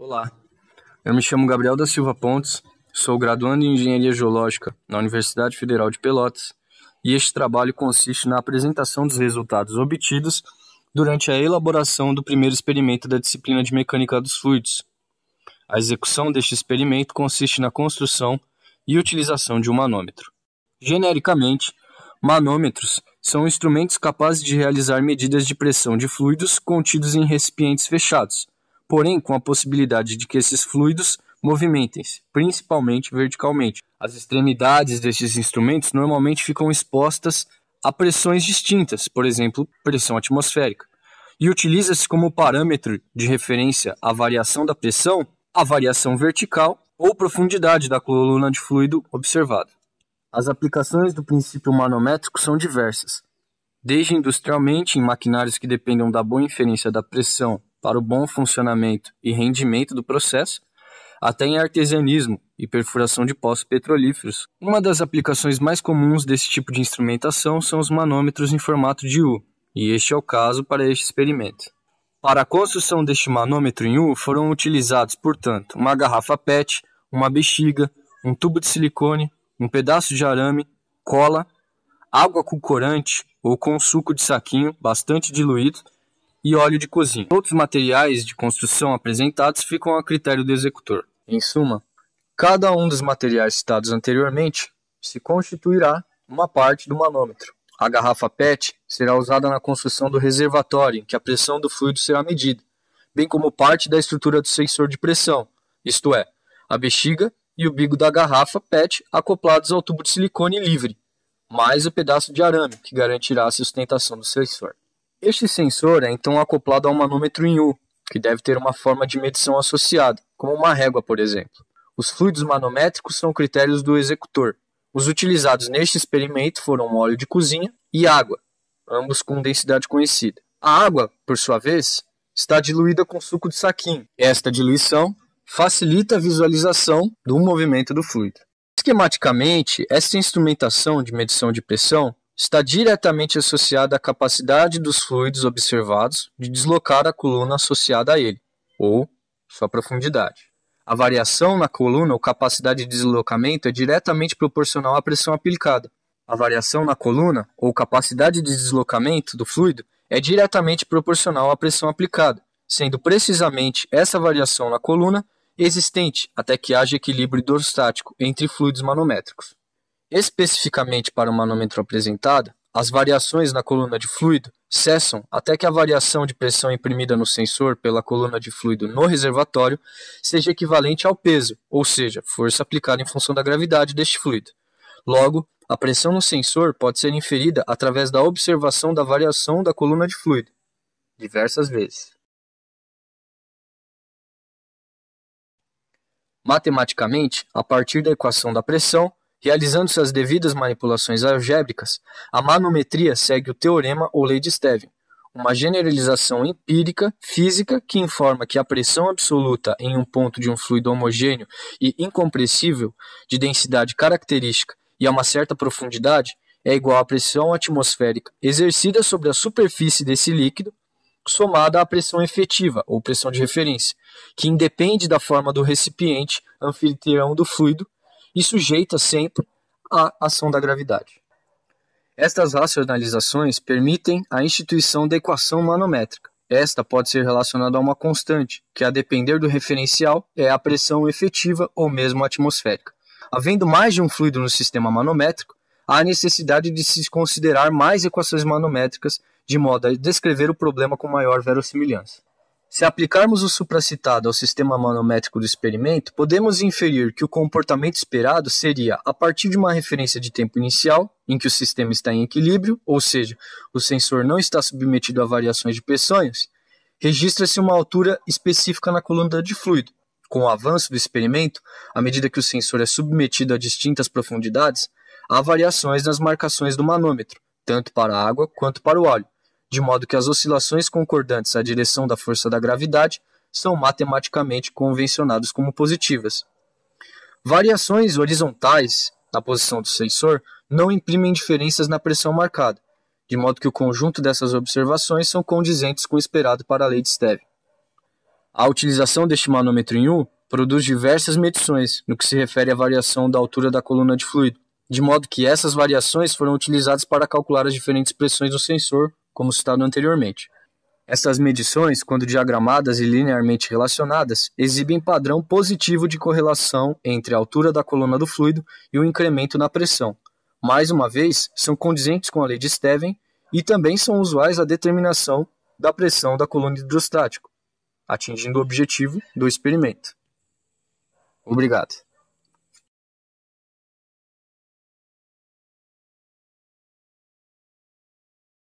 Olá, eu me chamo Gabriel da Silva Pontes, sou graduando em Engenharia Geológica na Universidade Federal de Pelotas e este trabalho consiste na apresentação dos resultados obtidos durante a elaboração do primeiro experimento da disciplina de Mecânica dos Fluidos. A execução deste experimento consiste na construção e utilização de um manômetro. Genericamente, manômetros são instrumentos capazes de realizar medidas de pressão de fluidos contidos em recipientes fechados, porém com a possibilidade de que esses fluidos movimentem-se, principalmente verticalmente. As extremidades destes instrumentos normalmente ficam expostas a pressões distintas, por exemplo, pressão atmosférica, e utiliza-se como parâmetro de referência a variação da pressão, a variação vertical ou profundidade da coluna de fluido observada. As aplicações do princípio manométrico são diversas, desde industrialmente em maquinários que dependam da boa inferência da pressão para o bom funcionamento e rendimento do processo, até em artesianismo e perfuração de poços petrolíferos. Uma das aplicações mais comuns desse tipo de instrumentação são os manômetros em formato de U, e este é o caso para este experimento. Para a construção deste manômetro em U foram utilizados, portanto, uma garrafa PET, uma bexiga, um tubo de silicone, um pedaço de arame, cola, água com corante ou com suco de saquinho bastante diluído e óleo de cozinha. Outros materiais de construção apresentados ficam a critério do executor. Em suma, cada um dos materiais citados anteriormente se constituirá uma parte do manômetro. A garrafa PET será usada na construção do reservatório, em que a pressão do fluido será medida, bem como parte da estrutura do sensor de pressão, isto é, a bexiga e o bico da garrafa PET acoplados ao tubo de silicone livre, mais o pedaço de arame, que garantirá a sustentação do sensor. Este sensor é então acoplado a um manômetro em U, que deve ter uma forma de medição associada, como uma régua, por exemplo. Os fluidos manométricos são critérios do executor. Os utilizados neste experimento foram óleo de cozinha e água, ambos com densidade conhecida. A água, por sua vez, está diluída com suco de saquinho. Esta diluição facilita a visualização do movimento do fluido. Esquematicamente, esta instrumentação de medição de pressão está diretamente associada à capacidade dos fluidos observados de deslocar a coluna associada a ele, ou sua profundidade. A variação na coluna ou capacidade de deslocamento é diretamente proporcional à pressão aplicada. A variação na coluna ou capacidade de deslocamento do fluido é diretamente proporcional à pressão aplicada, sendo precisamente essa variação na coluna existente até que haja equilíbrio hidrostático entre fluidos manométricos. Especificamente para o manômetro apresentado, as variações na coluna de fluido cessam até que a variação de pressão imprimida no sensor pela coluna de fluido no reservatório seja equivalente ao peso, ou seja, força aplicada em função da gravidade deste fluido. Logo, a pressão no sensor pode ser inferida através da observação da variação da coluna de fluido, diversas vezes. Matematicamente, a partir da equação da pressão, realizando-se as devidas manipulações algébricas, a manometria segue o teorema ou lei de Stevin, uma generalização empírica física que informa que a pressão absoluta em um ponto de um fluido homogêneo e incompressível de densidade característica e a uma certa profundidade é igual à pressão atmosférica exercida sobre a superfície desse líquido, somada à pressão efetiva ou pressão de referência, que independe da forma do recipiente anfitrião do fluido e sujeita sempre à ação da gravidade. Estas racionalizações permitem a instituição da equação manométrica. Esta pode ser relacionada a uma constante, que a depender do referencial é a pressão efetiva ou mesmo atmosférica. Havendo mais de um fluido no sistema manométrico, há necessidade de se considerar mais equações manométricas de modo a descrever o problema com maior verossimilhança. Se aplicarmos o supracitado ao sistema manométrico do experimento, podemos inferir que o comportamento esperado seria, a partir de uma referência de tempo inicial, em que o sistema está em equilíbrio, ou seja, o sensor não está submetido a variações de pressões, registra-se uma altura específica na coluna de fluido. Com o avanço do experimento, à medida que o sensor é submetido a distintas profundidades, há variações nas marcações do manômetro, tanto para a água quanto para o óleo, de modo que as oscilações concordantes à direção da força da gravidade são matematicamente convencionadas como positivas. Variações horizontais na posição do sensor não imprimem diferenças na pressão marcada, de modo que o conjunto dessas observações são condizentes com o esperado para a lei de Stevin. A utilização deste manômetro em U produz diversas medições no que se refere à variação da altura da coluna de fluido, de modo que essas variações foram utilizadas para calcular as diferentes pressões do sensor, como citado anteriormente. Essas medições, quando diagramadas e linearmente relacionadas, exibem padrão positivo de correlação entre a altura da coluna do fluido e o incremento na pressão. Mais uma vez, são condizentes com a lei de Stevens e também são usuais à determinação da pressão da coluna hidrostática, atingindo o objetivo do experimento. Obrigado.